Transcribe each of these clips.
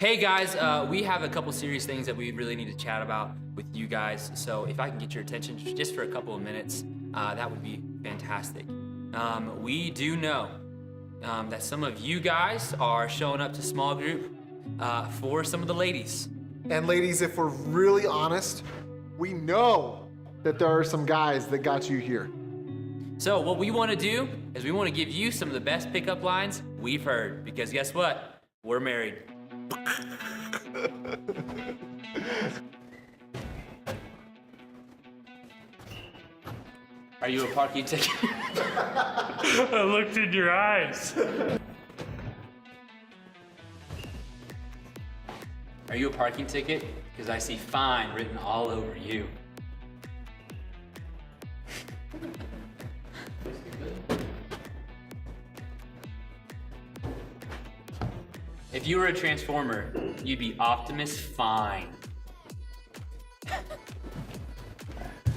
Hey guys, we have a couple serious things that we really need to chat about with you guys. So if I can get your attention just for a couple of minutes, that would be fantastic. We do know that some of you guys are showing up to small group for some of the ladies. And ladies, if we're really honest, we know that there are some guys that got you here. So what we want to do is we want to give you some of the best pickup lines we've heard, because guess what? We're married. Are you a parking ticket? I looked in your eyes. Are you a parking ticket? Because I see fine written all over you. If you were a transformer, you'd be Optimus Fine.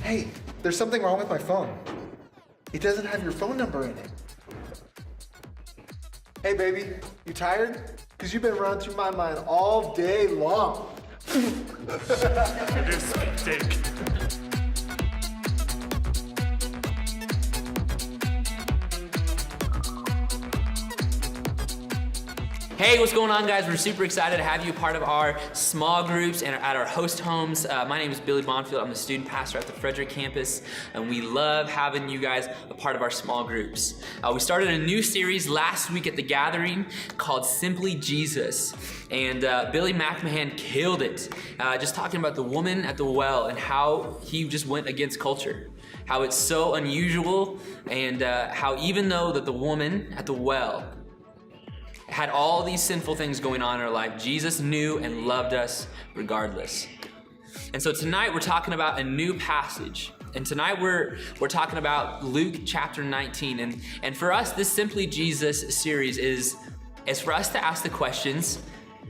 Hey, there's something wrong with my phone. It doesn't have your phone number in it. Hey baby, you tired? Because you've been running through my mind all day long. It is a mistake. Hey, what's going on, guys? We're super excited to have you part of our small groups and at our host homes. My name is Billy Bonfield. I'm the student pastor at the Frederick campus, and we love having you guys a part of our small groups. We started a new series last week at the gathering called Simply Jesus, and Billy McMahon killed it, just talking about the woman at the well and how he just went against culture. How it's so unusual, and how even though that the woman at the well had all these sinful things going on in her life, Jesus knew and loved us regardless. And so tonight we're talking about a new passage. And tonight we're talking about Luke chapter 19. And for us, this Simply Jesus series is for us to ask the questions,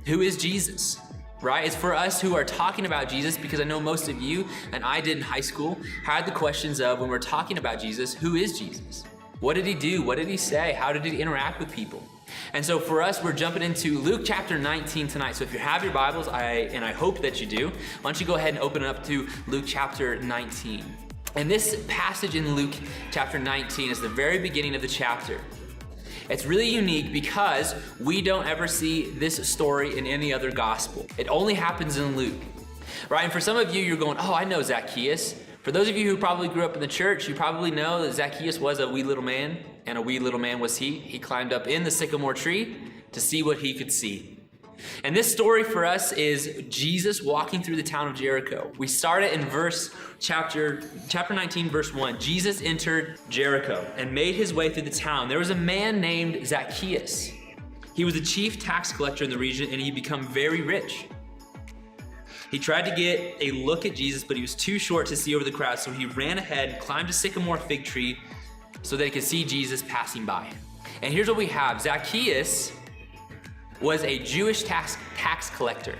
who is Jesus? Right? It's for us who are talking about Jesus, because I know most of you, and I did in high school, had the questions of, when we're talking about Jesus, who is Jesus? What did he do? What did he say? How did he interact with people? And so for us, we're jumping into Luke chapter 19 tonight. So if you have your Bibles, and I hope that you do, why don't you go ahead and open it up to Luke chapter 19. And this passage in Luke chapter 19 is the very beginning of the chapter. It's really unique because we don't ever see this story in any other gospel. It only happens in Luke, right? And for some of you, you're going, oh, I know Zacchaeus. For those of you who probably grew up in the church, you probably know that Zacchaeus was a wee little man, and a wee little man was he. He climbed up in the sycamore tree to see what he could see. And this story for us is Jesus walking through the town of Jericho. We start it in chapter 19, verse 1. Jesus entered Jericho and made his way through the town. There was a man named Zacchaeus. He was the chief tax collector in the region, and he'd become very rich. He tried to get a look at Jesus, but he was too short to see over the crowd, so he ran ahead and climbed a sycamore fig tree so that he could see Jesus passing by. And here's what we have. Zacchaeus was a Jewish tax collector.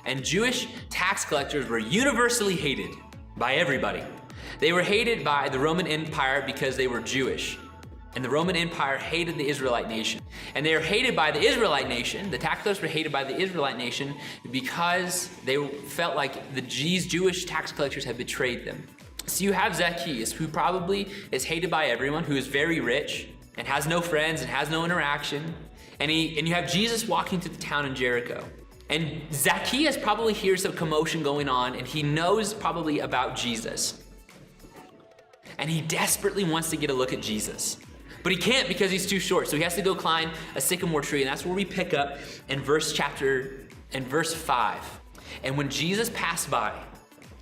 And Jewish tax collectors were universally hated by everybody. They were hated by the Roman Empire because they were Jewish. And the Roman Empire hated the Israelite nation. And they were hated by the Israelite nation. The tax collectors were hated by the Israelite nation because they felt like the Jewish tax collectors had betrayed them. So you have Zacchaeus, who probably is hated by everyone, who is very rich and has no friends and has no interaction. And you have Jesus walking through the town in Jericho. And Zacchaeus probably hears some commotion going on, and he knows probably about Jesus. And he desperately wants to get a look at Jesus. But he can't because he's too short, so he has to go climb a sycamore tree, and that's where we pick up in verse 5. And when Jesus passed by,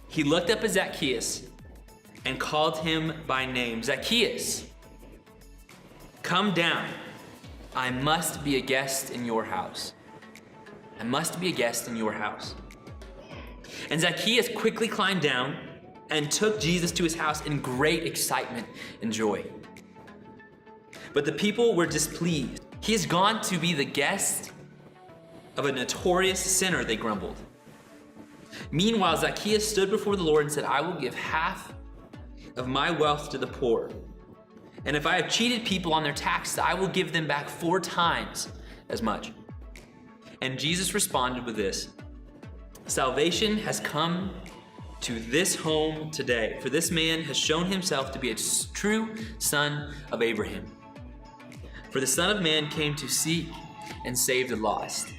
he looked up at Zacchaeus and called him by name. Zacchaeus, come down. I must be a guest in your house. I must be a guest in your house. And Zacchaeus quickly climbed down and took Jesus to his house in great excitement and joy. But the people were displeased. He has gone to be the guest of a notorious sinner, they grumbled. Meanwhile, Zacchaeus stood before the Lord and said, I will give half of my wealth to the poor. And if I have cheated people on their taxes, I will give them back 4 times as much. And Jesus responded with this: "Salvation has come to this home today, for this man has shown himself to be a true son of Abraham. For the Son of Man came to seek and save the lost."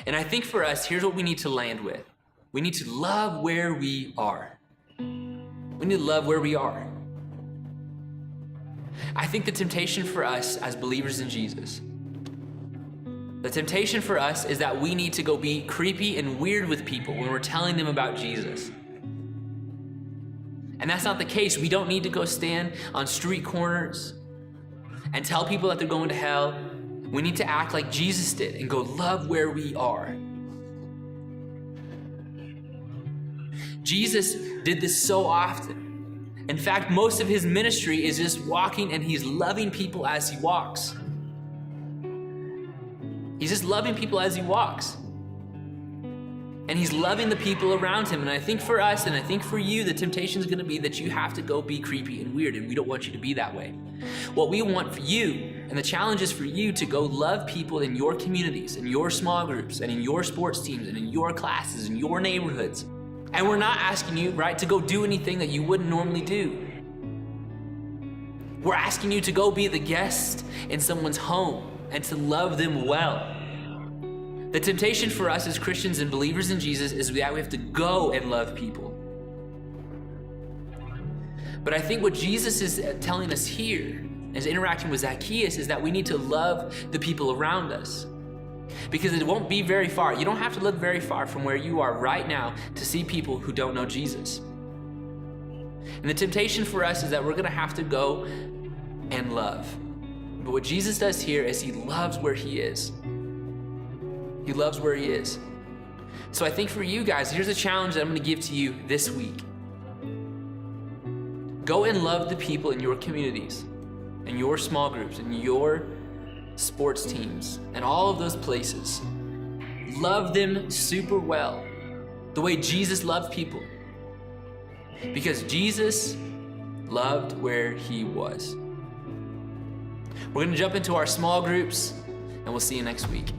And I think for us, here's what we need to land with. We need to love where we are. We need to love where we are. I think the temptation for us as believers in Jesus, the temptation for us is that we need to go be creepy and weird with people when we're telling them about Jesus. And that's not the case. We don't need to go stand on street corners and tell people that they're going to hell. We need to act like Jesus did and go love where we are. Jesus did this so often. In fact, most of his ministry is just walking and he's loving people as he walks. He's just loving people as he walks. And he's loving the people around him. And I think for us, and I think for you, the temptation is going to be that you have to go be creepy and weird, and we don't want you to be that way. What we want for you, and the challenge is for you to go love people in your communities, in your small groups, and in your sports teams, and in your classes, in your neighborhoods. And we're not asking you, right, to go do anything that you wouldn't normally do. We're asking you to go be the guest in someone's home and to love them well. The temptation for us as Christians and believers in Jesus is that we have to go and love people. But I think what Jesus is telling us here, as interacting with Zacchaeus, is that we need to love the people around us. Because it won't be very far. You don't have to look very far from where you are right now to see people who don't know Jesus. And the temptation for us is that we're going to have to go and love. But what Jesus does here is he loves where he is. He loves where he is. So I think for you guys, here's a challenge that I'm going to give to you this week. Go and love the people in your communities, in your small groups, in your sports teams, and all of those places. Love them super well, the way Jesus loved people. Because Jesus loved where he was. We're going to jump into our small groups, and we'll see you next week.